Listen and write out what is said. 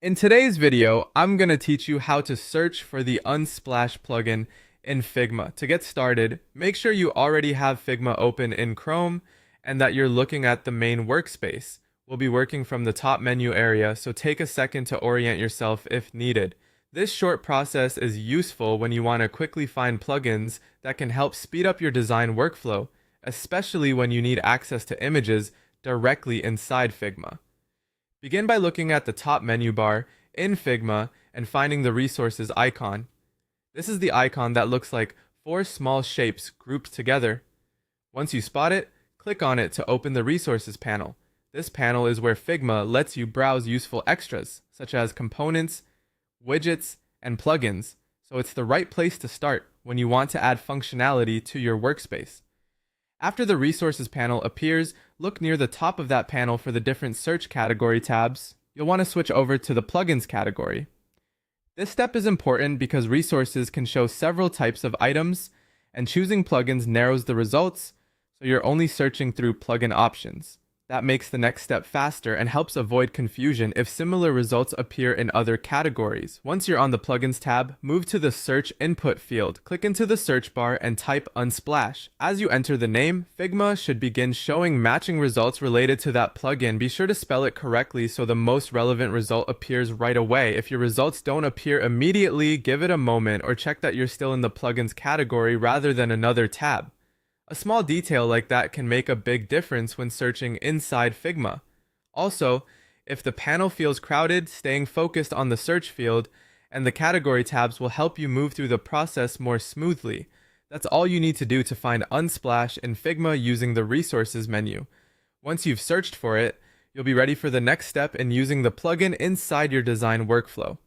In today's video, I'm going to teach you how to search for the Unsplash plugin in Figma. To get started, make sure you already have Figma open in Chrome and that you're looking at the main workspace. We'll be working from the top menu area, so take a second to orient yourself if needed. This short process is useful when you want to quickly find plugins that can help speed up your design workflow, especially when you need access to images directly inside Figma. Begin by looking at the top menu bar in Figma and finding the resources icon. This is the icon that looks like four small shapes grouped together. Once you spot it, click on it to open the resources panel. This panel is where Figma lets you browse useful extras, such as components, widgets, and plugins, so it's the right place to start when you want to add functionality to your workspace. After the Resources panel appears, look near the top of that panel for the different search category tabs. You'll want to switch over to the Plugins category. This step is important because resources can show several types of items, and choosing plugins narrows the results, so you're only searching through plugin options. That makes the next step faster and helps avoid confusion if similar results appear in other categories. Once you're on the Plugins tab, move to the Search Input field. Click into the search bar and type Unsplash. As you enter the name, Figma should begin showing matching results related to that plugin. Be sure to spell it correctly so the most relevant result appears right away. If your results don't appear immediately, give it a moment or check that you're still in the Plugins category rather than another tab. A small detail like that can make a big difference when searching inside Figma. Also, if the panel feels crowded, staying focused on the search field and the category tabs will help you move through the process more smoothly. That's all you need to do to find Unsplash in Figma using the Resources menu. Once you've searched for it, you'll be ready for the next step in using the plugin inside your design workflow.